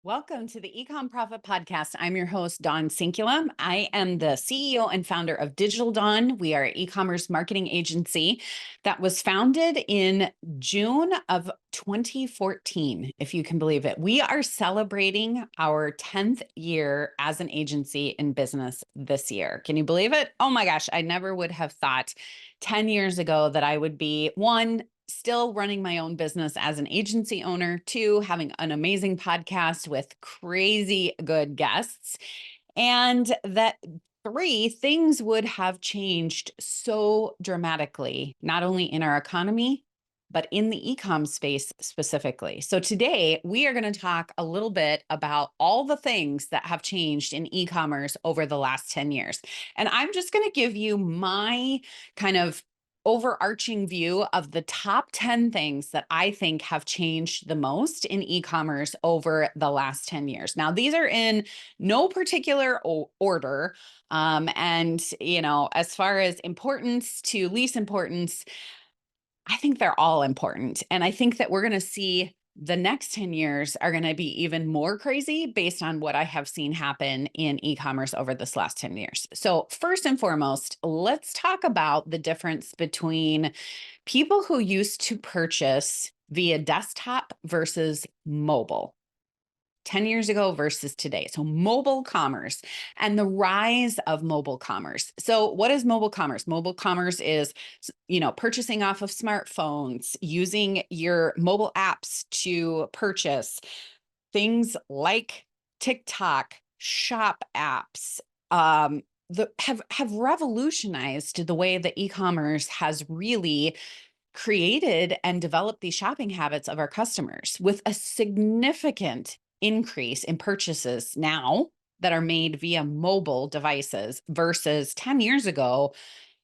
Welcome to the eComm Profit Podcast. I'm your host, Dawn Sinkula. I am the CEO and founder of Digital Dawn. We are an e-commerce marketing agency that was founded in June of 2014, if you can believe it. We are celebrating our 10th year as an agency in business this year. Can you believe it? Oh my gosh, I never would have thought 10 years ago that I would be still running my own business as an agency owner, two, having an amazing podcast with crazy good guests, and that three, things would have changed so dramatically, not only in our economy, but in the e-com space specifically. So today we are going to talk a little bit about all the things that have changed in e-commerce over the last 10 years. And I'm just going to give you my kind of overarching view of the top 10 things that I think have changed the most in e-commerce over the last 10 years. Now, these are in no particular order. As far as importance to least importance, I think they're all important. And I think that we're going to see the next 10 years are going to be even more crazy based on what I have seen happen in e-commerce over this last 10 years. So first and foremost, let's talk about the difference between people who used to purchase via desktop versus mobile. 10 years ago versus today. So mobile commerce and the rise of mobile commerce. So what is mobile commerce? Mobile commerce is, purchasing off of smartphones, using your mobile apps to purchase things like TikTok, shop apps, have revolutionized the way that e-commerce has really created and developed these shopping habits of our customers with a significant increase in purchases now that are made via mobile devices versus 10 years ago.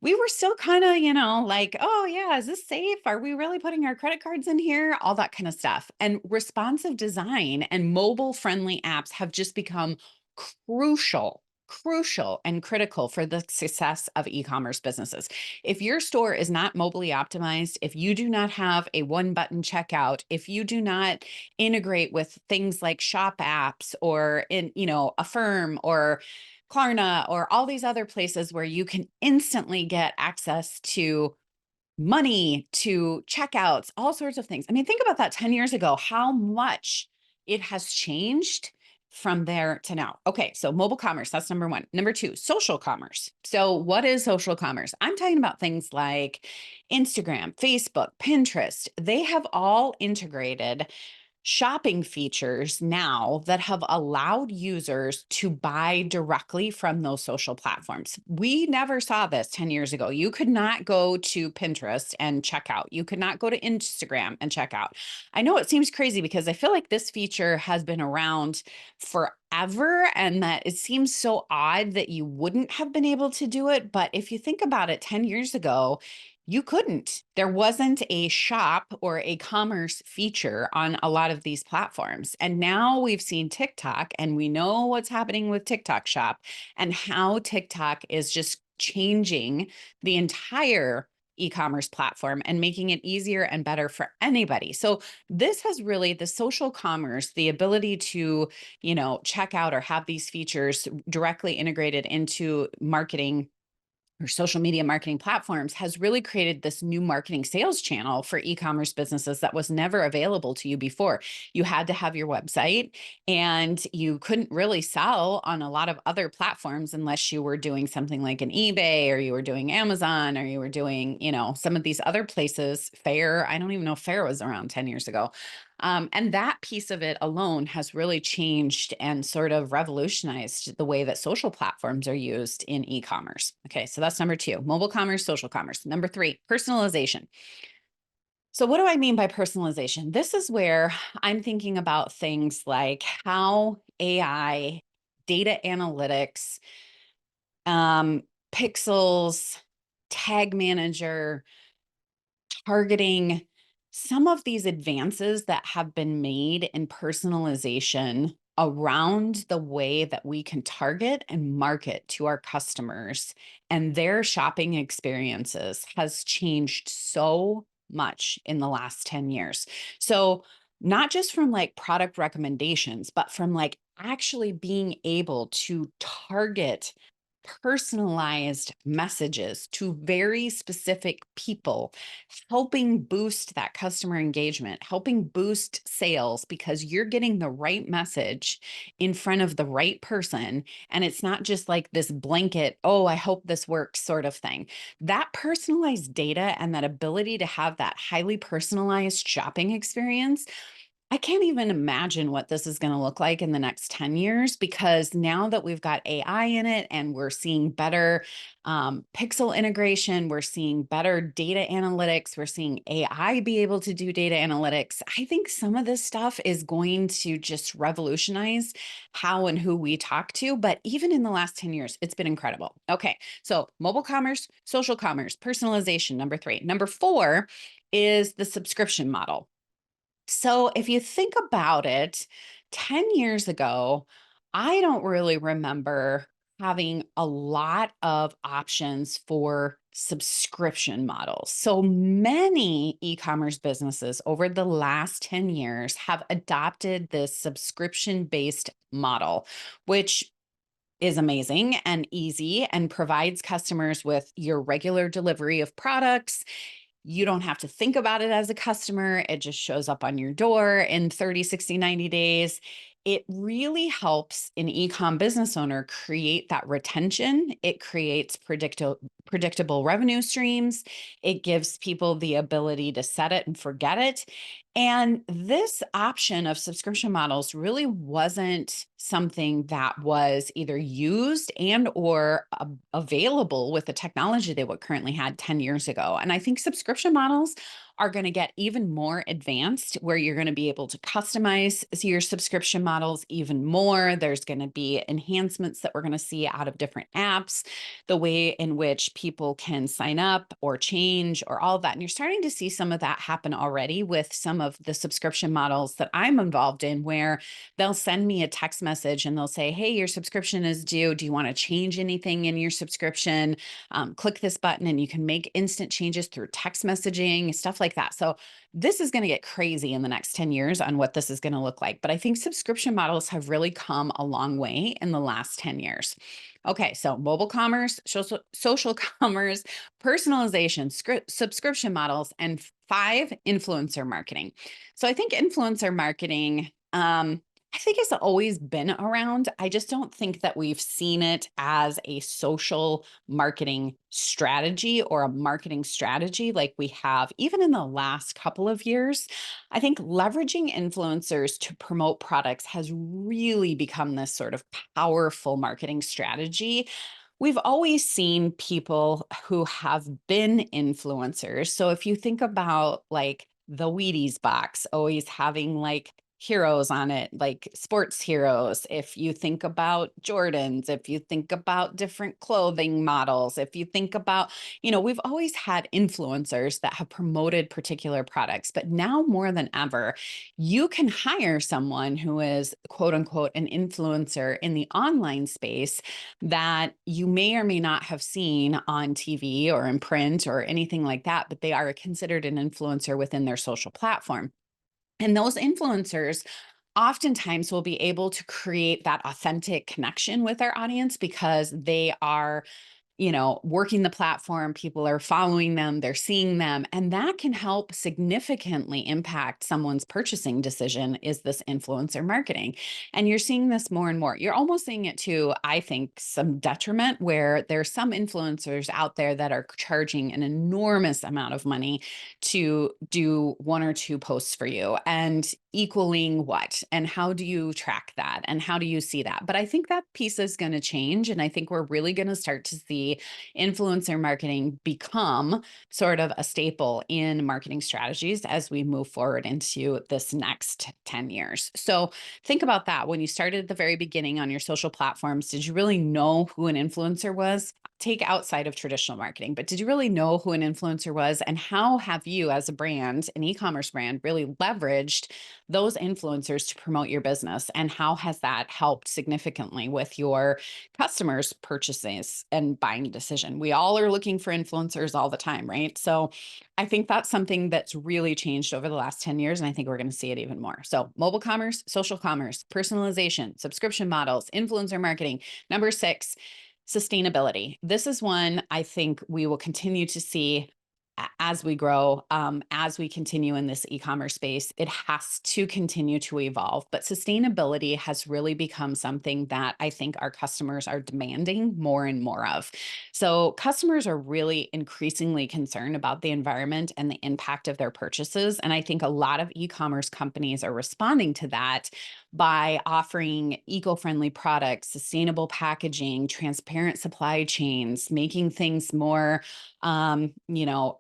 We were still kind of, like, oh yeah, is this safe? Are we really putting our credit cards in here? All that kind of stuff. And responsive design and mobile friendly apps have just become crucial and critical for the success of e-commerce businesses. If your store is not mobily optimized, if you do not have a one button checkout, if you do not integrate with things like shop apps or Affirm or Klarna or all these other places where you can instantly get access to money, to checkouts, all sorts of things. I mean, think about that 10 years ago, how much it has changed from there to now. Okay, so mobile commerce, that's number one. Number two, social commerce. So what is social commerce? I'm talking about things like Instagram, Facebook, Pinterest. They have all integrated shopping features now that have allowed users to buy directly from those social platforms. We never saw this 10 years ago. You could not go to Pinterest and check out. You could not go to Instagram and check out. I know it seems crazy because I feel like this feature has been around forever and that it seems so odd that you wouldn't have been able to do it. But if you think about it, 10 years ago, you couldn't. There wasn't a shop or a commerce feature on a lot of these platforms. And now we've seen TikTok and we know what's happening with TikTok Shop and how TikTok is just changing the entire e-commerce platform and making it easier and better for anybody. So this has really the social commerce, the ability to, check out or have these features directly integrated into marketing or social media marketing platforms has really created this new marketing sales channel for e-commerce businesses that was never available to you before. You had to have your website and you couldn't really sell on a lot of other platforms unless you were doing something like an eBay or you were doing Amazon or you were doing, some of these other places. Fair, I don't even know if Fair was around 10 years ago. And that piece of it alone has really changed and sort of revolutionized the way that social platforms are used in e-commerce. Okay, so that's number two, mobile commerce, social commerce. Number three, personalization. So what do I mean by personalization? This is where I'm thinking about things like how AI, data analytics, pixels, tag manager, targeting, some of these advances that have been made in personalization around the way that we can target and market to our customers and their shopping experiences has changed so much in the last 10 years. So not just from like product recommendations, but from like actually being able to target personalized messages to very specific people, helping boost that customer engagement, helping boost sales because you're getting the right message in front of the right person. And it's not just like this blanket, oh, I hope this works sort of thing. That personalized data and that ability to have that highly personalized shopping experience, I can't even imagine what this is going to look like in the next 10 years because now that we've got AI in it and we're seeing better pixel integration, we're seeing better data analytics, we're seeing AI be able to do data analytics. I think some of this stuff is going to just revolutionize how and who we talk to. But even in the last 10 years, it's been incredible. Okay, so mobile commerce, social commerce, personalization, number three. Number four is the subscription model. So if you think about it, 10 years ago, I don't really remember having a lot of options for subscription models. So many e-commerce businesses over the last 10 years have adopted this subscription-based model, which is amazing and easy and provides customers with your regular delivery of products. You don't have to think about it as a customer. It just shows up on your door in 30, 60, 90 days. It really helps an e-com business owner create that retention. It creates predictable revenue streams. It gives people the ability to set it and forget it. And this option of subscription models really wasn't something that was either used and or available with the technology they would currently had 10 years ago. And I think subscription models are going to get even more advanced where you're going to be able to customize your subscription models even more. There's going to be enhancements that we're going to see out of different apps, the way in which people can sign up or change or all of that. And you're starting to see some of that happen already with some of the subscription models that I'm involved in, where they'll send me a text message and they'll say, hey, your subscription is due. Do you want to change anything in your subscription? Click this button and you can make instant changes through text messaging, stuff like that. So this is going to get crazy in the next 10 years on what this is going to look like. But I think subscription models have really come a long way in the last 10 years. Okay, so mobile commerce, social commerce, personalization, subscription models, and five, influencer marketing. So I think influencer marketing, I think it's always been around. I just don't think that we've seen it as a social marketing strategy or a marketing strategy like we have even in the last couple of years. I think leveraging influencers to promote products has really become this sort of powerful marketing strategy. We've always seen people who have been influencers. So if you think about like the Wheaties box always having like heroes on it, like sports heroes. If you think about Jordans, if you think about different clothing models, if you think about, we've always had influencers that have promoted particular products, but now more than ever, you can hire someone who is quote unquote an influencer in the online space that you may or may not have seen on TV or in print or anything like that, but they are considered an influencer within their social platform. And those influencers oftentimes will be able to create that authentic connection with their audience because they are working the platform, people are following them, they're seeing them, and that can help significantly impact someone's purchasing decision is this influencer marketing. And you're seeing this more and more. You're almost seeing it to, I think, some detriment where there's some influencers out there that are charging an enormous amount of money to do one or two posts for you and equaling what and how do you track that and how do you see that? But I think that piece is going to change, and I think we're really going to start to see influencer marketing become sort of a staple in marketing strategies as we move forward into this next 10 years. So think about that. When you started at the very beginning on your social platforms, did you really know who an influencer was? take outside of traditional marketing, but did you really know who an influencer was? And how have you, as a brand, an e-commerce brand, really leveraged those influencers to promote your business? And how has that helped significantly with your customers' purchases and buying decision? We all are looking for influencers all the time, right? So I think that's something that's really changed over the last 10 years. And I think we're going to see it even more. So mobile commerce, social commerce, personalization, subscription models, influencer marketing. Number 6, sustainability. This is one I think we will continue to see as we grow, as we continue in this e-commerce space. It has to continue to evolve, but sustainability has really become something that I think our customers are demanding more and more of. So customers are really increasingly concerned about the environment and the impact of their purchases. And I think a lot of e-commerce companies are responding to that by offering eco-friendly products, sustainable packaging, transparent supply chains, making things more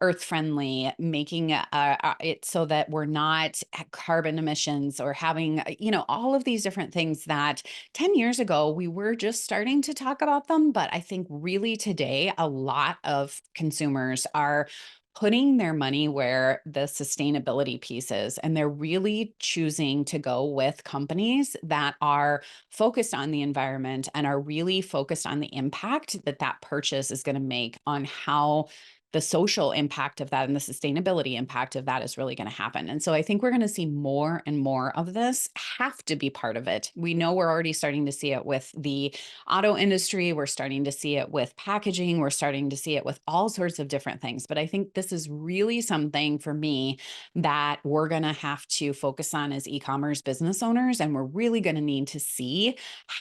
earth friendly, making it so that we're not at carbon emissions or having, all of these different things that 10 years ago we were just starting to talk about them. But I think really today, a lot of consumers are putting their money where the sustainability piece is, and they're really choosing to go with companies that are focused on the environment and are really focused on the impact that that purchase is going to make on how the social impact of that and the sustainability impact of that is really going to happen. And so I think we're going to see more and more of this have to be part of it. We know we're already starting to see it with the auto industry. We're starting to see it with packaging. We're starting to see it with all sorts of different things. But I think this is really something for me that we're going to have to focus on as e-commerce business owners. And we're really going to need to see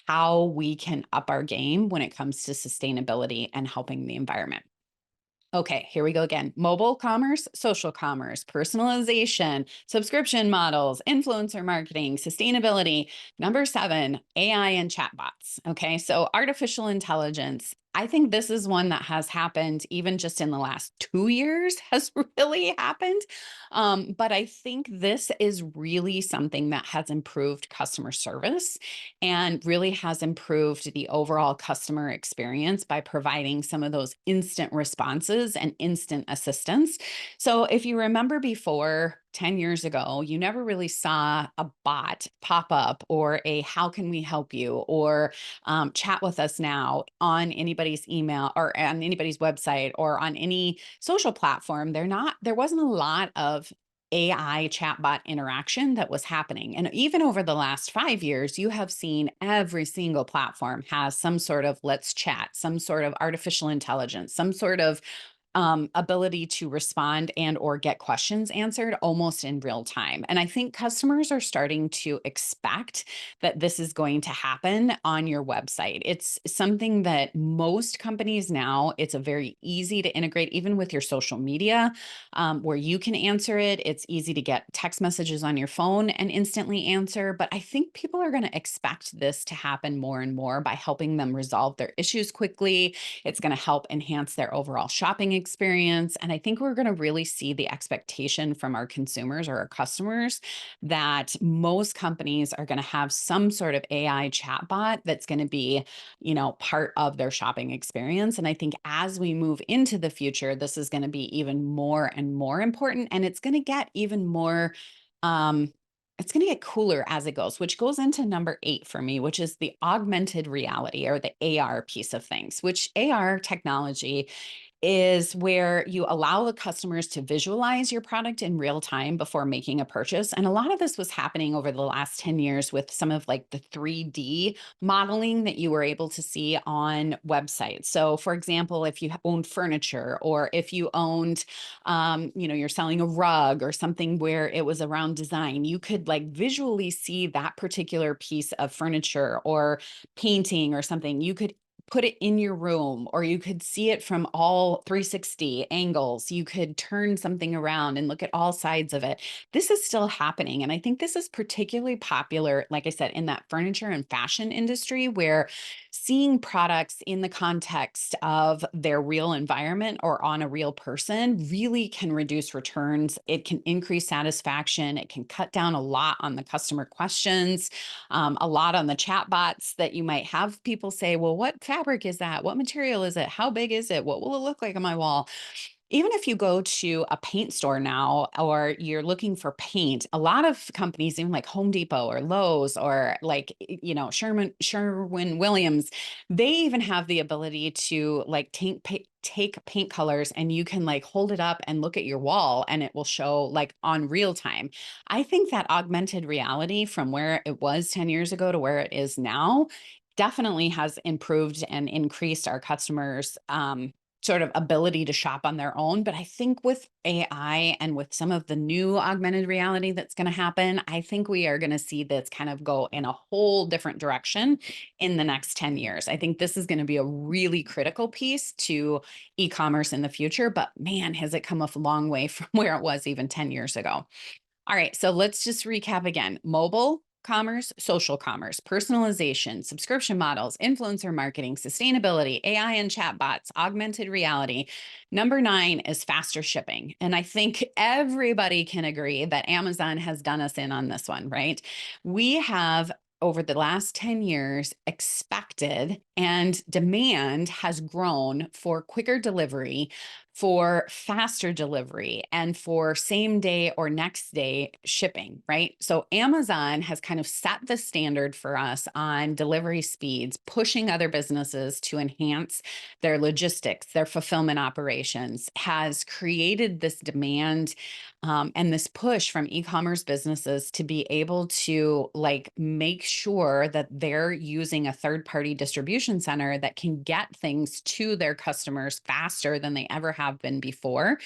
how we can up our game when it comes to sustainability and helping the environment. Okay, here we go again. Mobile commerce, social commerce, personalization, subscription models, influencer marketing, sustainability. Number 7, AI and chatbots. Okay, so artificial intelligence. I think this is one that has happened even just in the last 2 years has really happened. But I think this is really something that has improved customer service and really has improved the overall customer experience by providing some of those instant responses and instant assistance. So if you remember before, 10 years ago, you never really saw a bot pop up or a how can we help you or chat with us now on anybody's email or on anybody's website or on any social platform. There wasn't a lot of AI chatbot interaction that was happening. And even over the last 5 years, you have seen every single platform has some sort of let's chat, some sort of artificial intelligence, some sort of ability to respond and or get questions answered almost in real time. And I think customers are starting to expect that this is going to happen on your website. It's something that most companies now, it's a very easy to integrate even with your social media, where you can answer it. It's easy to get text messages on your phone and instantly answer. But I think people are going to expect this to happen more and more by helping them resolve their issues quickly. It's going to help enhance their overall shopping experience. And I think we're going to really see the expectation from our consumers or our customers that most companies are going to have some sort of AI chatbot that's going to be, part of their shopping experience. And I think as we move into the future, this is going to be even more and more important. And it's going to get even more, it's going to get cooler as it goes, which goes into number 8 for me, which is the augmented reality or the AR piece of things, which AR technology is where you allow the customers to visualize your product in real time before making a purchase. And a lot of this was happening over the last 10 years with some of like the 3D modeling that you were able to see on websites. So for example, if you owned furniture or if you owned, you're selling a rug or something where it was around design, you could like visually see that particular piece of furniture or painting or something. You could put it in your room, or you could see it from all 360 angles. You could turn something around and look at all sides of it. This is still happening. And I think this is particularly popular, like I said, in that furniture and fashion industry, where seeing products in the context of their real environment or on a real person really can reduce returns. It can increase satisfaction. It can cut down a lot on the customer questions, a lot on the chat bots that you might have people say, well, what fabric is that? What material is it? How big is it? What will it look like on my wall? Even if you go to a paint store now, or you're looking for paint, a lot of companies, even like Home Depot or Lowe's or like, Sherwin Williams, they even have the ability to like take paint colors, and you can like hold it up and look at your wall and it will show like on real time. I think that augmented reality from where it was 10 years ago to where it is now definitely has improved and increased our customers' sort of ability to shop on their own. But I think with AI and with some of the new augmented reality that's going to happen, I think we are going to see this kind of go in a whole different direction in the next 10 years. I think this is going to be a really critical piece to e-commerce in the future. But man, has it come a long way from where it was even 10 years ago. All right, so let's just recap again. Mobile commerce, social commerce, personalization, subscription models, influencer marketing, sustainability, AI and chatbots, augmented reality. Number 9 is faster shipping. And I think everybody can agree that Amazon has done us in on this one, right? We have over the last 10 years expected, and demand has grown for quicker delivery, for faster delivery, and for same day or next day shipping, right? So Amazon has kind of set the standard for us on delivery speeds, pushing other businesses to enhance their logistics, their fulfillment operations, has created this demand, and this push from e-commerce businesses to be able to like make sure that they're using a third-party distribution center that can get things to their customers faster than they ever have been before.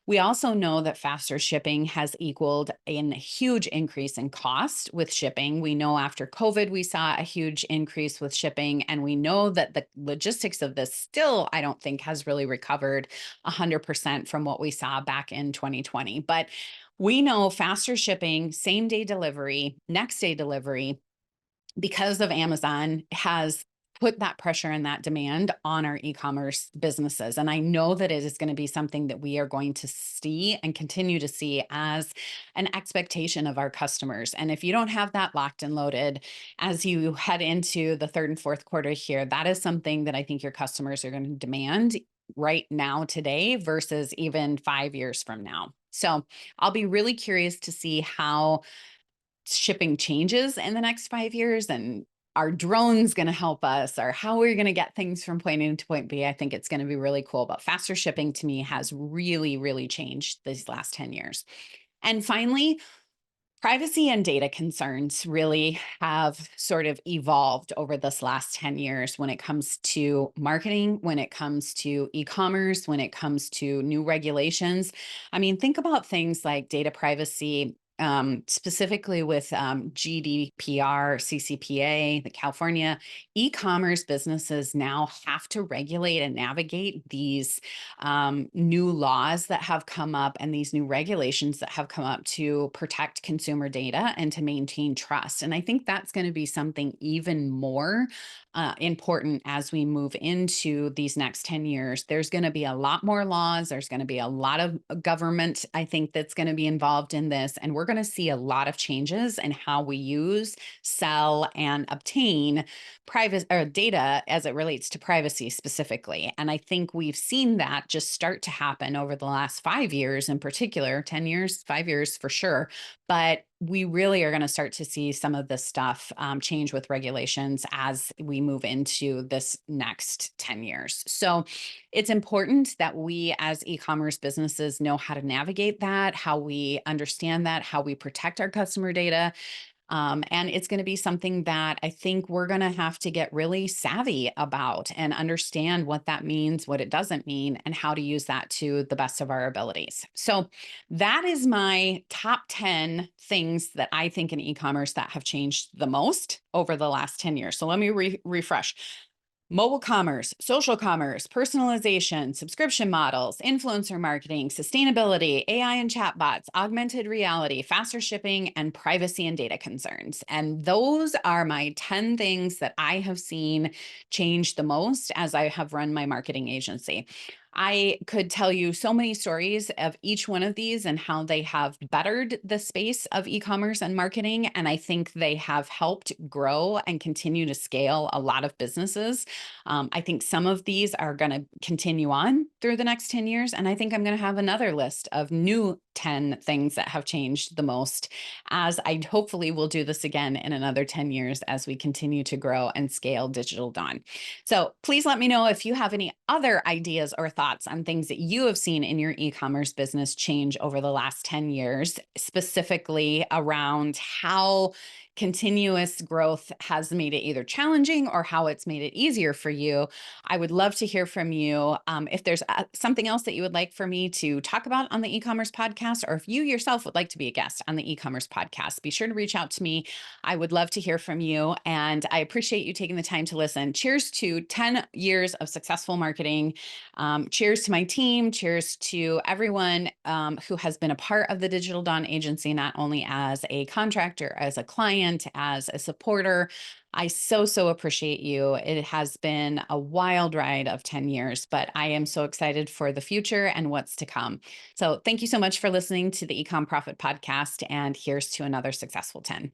We also know that faster shipping has equaled a huge increase in cost with shipping. We know after COVID, we saw a huge increase with shipping, and we know that the logistics of this still, I don't think, has really recovered 100% from what we saw back in 2020. But we know faster shipping, same day delivery, next day delivery, because of Amazon, has put that pressure and that demand on our e-commerce businesses. And I know that it is going to be something that we are going to see and continue to see as an expectation of our customers. And if you don't have that locked and loaded as you head into the third and fourth quarter here, that is something that I think your customers are going to demand right now, today, versus even 5 years from now. So I'll be really curious to see how shipping changes in the next 5 years, and are drones going to help us, or how we're going to get things from point A to point B. I think it's going to be really cool. But faster shipping to me has really, really changed these last 10 years. And finally, privacy and data concerns really have sort of evolved over this last 10 years when it comes to marketing, when it comes to e-commerce, when it comes to new regulations. I mean, think about things like data privacy, specifically with GDPR, CCPA, the California e-commerce businesses now have to regulate and navigate these new laws that have come up and these new regulations that have come up to protect consumer data and to maintain trust. And I think that's going to be something even more important as we move into these next 10 years. There's going to be a lot more laws. There's going to be a lot of government, I think, that's going to be involved in this. And we're going to see a lot of changes in how we use, sell, and obtain private or data as it relates to privacy specifically. And I think we've seen that just start to happen over the last 5 years, in particular, 10 years, 5 years for sure. But we really are going to start to see some of this stuff change with regulations as we move into this next 10 years. So it's important that we as e-commerce businesses know how to navigate that, how we understand that, how we protect our customer data. And it's going to be something that I think we're going to have to get really savvy about and understand what that means, what it doesn't mean, and how to use that to the best of our abilities. So that is my top 10 things that I think in e-commerce that have changed the most over the last 10 years. So let me refresh. Mobile commerce, social commerce, personalization, subscription models, influencer marketing, sustainability, AI and chatbots, augmented reality, faster shipping, and privacy and data concerns. And those are my 10 things that I have seen change the most as I have run my marketing agency. I could tell you so many stories of each one of these and how they have bettered the space of e-commerce and marketing. And I think they have helped grow and continue to scale a lot of businesses. I think some of these are going to continue on through the next 10 years. And I think I'm going to have another list of new 10 things that have changed the most, as I hopefully will do this again in another 10 years as we continue to grow and scale Digital Dawn. So please let me know if you have any other ideas or thoughts on things that you have seen in your e-commerce business change over the last 10 years, specifically around how continuous growth has made it either challenging or how it's made it easier for you. I would love to hear from you. If there's something else that you would like for me to talk about on the e-commerce podcast, or if you yourself would like to be a guest on the e-commerce podcast, be sure to reach out to me. I would love to hear from you, and I appreciate you taking the time to listen. Cheers to 10 years of successful marketing. Cheers to my team. Cheers to everyone who has been a part of the Digital Dawn agency, not only as a contractor, as a client, as a supporter. I so appreciate you. It has been a wild ride of 10 years, but I am so excited for the future and what's to come. So thank you so much for listening to the Ecom Profit Podcast, and here's to another successful 10.